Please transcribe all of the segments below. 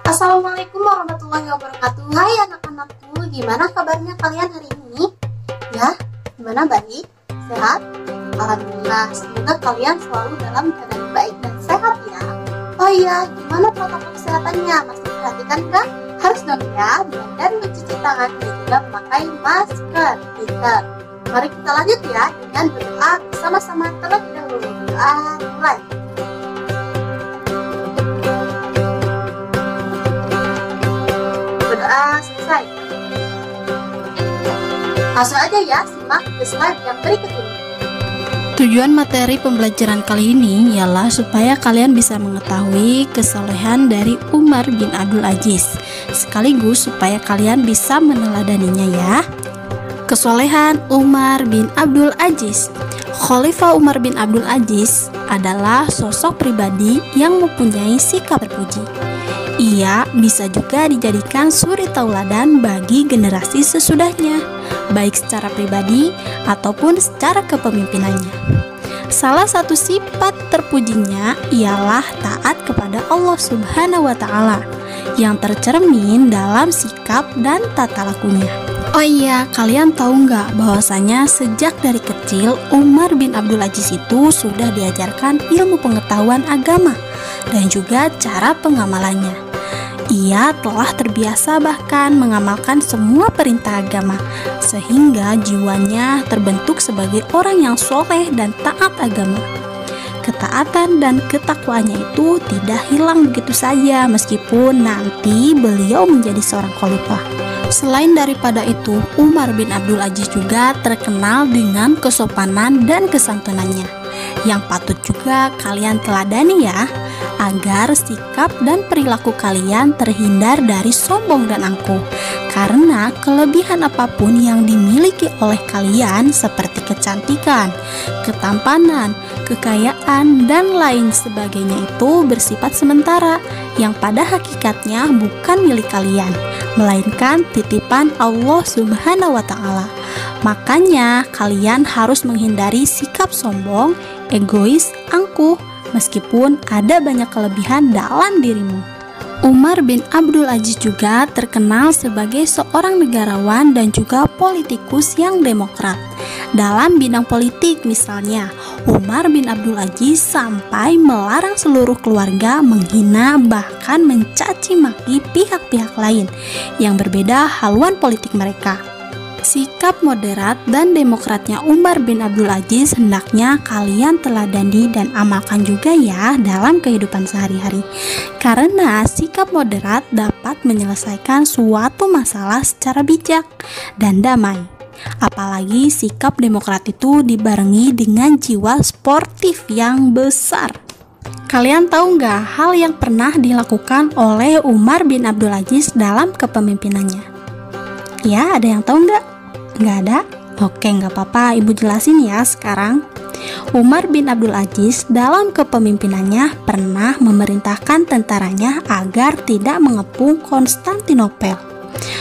Assalamualaikum warahmatullahi wabarakatuh. Hai anak-anakku, gimana kabarnya kalian hari ini? Ya, gimana, baik? Sehat? Alhamdulillah, semoga kalian selalu dalam keadaan baik dan sehat ya. Oh iya, gimana protokol kesehatannya? Masih perhatikan kan? Harus dong ya, dan mencuci tangan dan juga memakai masker. Mari kita lanjut ya dengan berdoa bersama-sama terlebih dahulu. Doa mulai. Berdoa selesai. Langsung aja ya, simak ke slide yang berikut ini. Tujuan materi pembelajaran kali ini ialah supaya kalian bisa mengetahui kesolehan dari Umar bin Abdul Aziz, sekaligus supaya kalian bisa meneladaninya ya. Kesolehan Umar bin Abdul Aziz. Khalifah Umar bin Abdul Aziz adalah sosok pribadi yang mempunyai sikap terpuji. Ia bisa juga dijadikan suri tauladan bagi generasi sesudahnya, baik secara pribadi ataupun secara kepemimpinannya. Salah satu sifat terpujinya ialah taat kepada Allah Subhanahu wa Ta'ala yang tercermin dalam sikap dan tata lakunya. Oh iya, kalian tahu nggak bahwasanya sejak dari kecil Umar bin Abdul Aziz itu sudah diajarkan ilmu pengetahuan agama dan juga cara pengamalannya. Ia telah terbiasa bahkan mengamalkan semua perintah agama, sehingga jiwanya terbentuk sebagai orang yang soleh dan taat agama. Ketaatan dan ketakwaannya itu tidak hilang begitu saja meskipun nanti beliau menjadi seorang khalifah. Selain daripada itu, Umar bin Abdul Aziz juga terkenal dengan kesopanan dan kesantunannya, yang patut juga kalian teladani ya, agar sikap dan perilaku kalian terhindar dari sombong dan angkuh. Karena kelebihan apapun yang dimiliki oleh kalian seperti kecantikan, ketampanan, kekayaan, dan lain sebagainya itu bersifat sementara, yang pada hakikatnya bukan milik kalian, melainkan titipan Allah Subhanahu wa Ta'ala. Makanya kalian harus menghindari sikap sombong, egois, angkuh, meskipun ada banyak kelebihan dalam dirimu. Umar bin Abdul Aziz juga terkenal sebagai seorang negarawan dan juga politikus yang demokrat. Dalam bidang politik misalnya, Umar bin Abdul Aziz sampai melarang seluruh keluarga menghina bahkan mencaci maki pihak-pihak lain yang berbeda haluan politik mereka. Sikap moderat dan demokratnya Umar bin Abdul Aziz hendaknya kalian teladani dan amalkan juga ya dalam kehidupan sehari-hari. Karena sikap moderat dapat menyelesaikan suatu masalah secara bijak dan damai. Apalagi sikap demokrat itu dibarengi dengan jiwa sportif yang besar. Kalian tahu nggak hal yang pernah dilakukan oleh Umar bin Abdul Aziz dalam kepemimpinannya? Ya, ada yang tahu nggak? Nggak ada? Oke, nggak apa-apa, ibu jelasin ya sekarang. Umar bin Abdul Aziz dalam kepemimpinannya pernah memerintahkan tentaranya agar tidak mengepung Konstantinopel,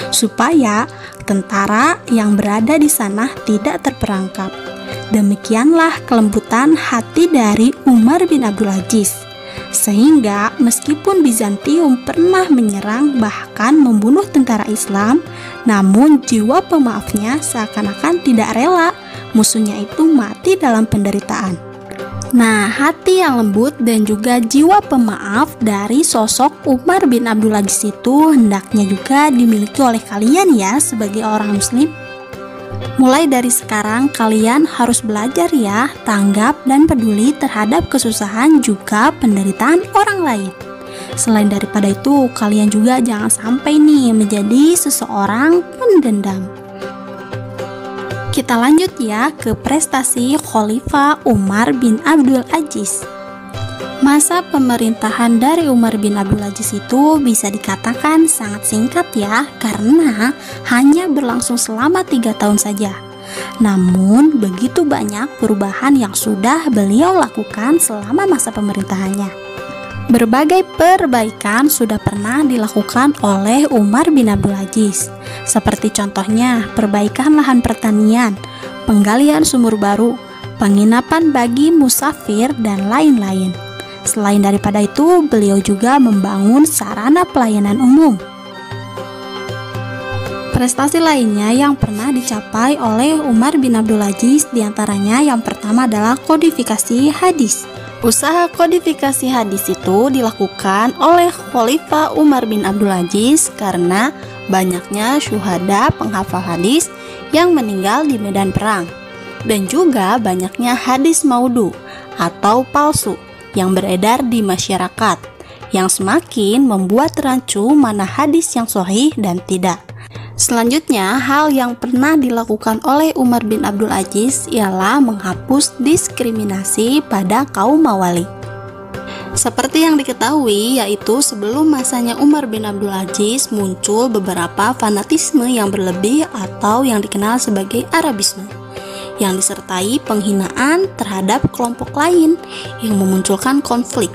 supaya tentara yang berada di sana tidak terperangkap. Demikianlah kelembutan hati dari Umar bin Abdul Aziz, sehingga meskipun Bizantium pernah menyerang bahkan membunuh tentara Islam, namun jiwa pemaafnya seakan-akan tidak rela musuhnya itu mati dalam penderitaan. Nah, hati yang lembut dan juga jiwa pemaaf dari sosok Umar bin Abdul Aziz itu hendaknya juga dimiliki oleh kalian ya sebagai orang muslim. Mulai dari sekarang kalian harus belajar ya, tanggap dan peduli terhadap kesusahan juga penderitaan orang lain. Selain daripada itu, kalian juga jangan sampai nih menjadi seseorang pendendam. Kita lanjut ya ke prestasi Khalifah Umar bin Abdul Aziz. Masa pemerintahan dari Umar bin Abdul Aziz itu bisa dikatakan sangat singkat ya, karena hanya berlangsung selama 3 tahun saja. Namun begitu banyak perubahan yang sudah beliau lakukan selama masa pemerintahannya. Berbagai perbaikan sudah pernah dilakukan oleh Umar bin Abdul Aziz, seperti contohnya perbaikan lahan pertanian, penggalian sumur baru, penginapan bagi musafir, dan lain-lain. Selain daripada itu, beliau juga membangun sarana pelayanan umum. Prestasi lainnya yang pernah dicapai oleh Umar bin Abdul Aziz diantaranya yang pertama adalah kodifikasi hadis. Usaha kodifikasi hadis itu dilakukan oleh Khalifah Umar bin Abdul Aziz karena banyaknya syuhada penghafal hadis yang meninggal di medan perang, dan juga banyaknya hadis maudhu atau palsu yang beredar di masyarakat, yang semakin membuat rancu mana hadis yang sahih dan tidak. Selanjutnya, hal yang pernah dilakukan oleh Umar bin Abdul Aziz ialah menghapus diskriminasi pada kaum Mawali. Seperti yang diketahui, yaitu sebelum masanya Umar bin Abdul Aziz muncul beberapa fanatisme yang berlebih atau yang dikenal sebagai Arabisme, yang disertai penghinaan terhadap kelompok lain yang memunculkan konflik.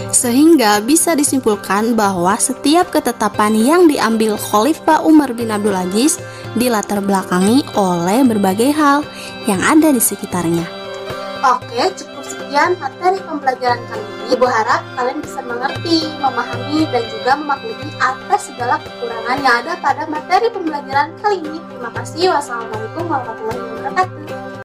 Sehingga bisa disimpulkan bahwa setiap ketetapan yang diambil Khalifah Umar bin Abdul Aziz dilatar belakangi oleh berbagai hal yang ada di sekitarnya. Oke, cukup sekian materi pembelajaran kali ini. Ibu harap kalian bisa mengerti, memahami, dan juga memaklumi atas segala kekurangan yang ada pada materi pembelajaran kali ini. Terima kasih. Wassalamualaikum warahmatullahi wabarakatuh.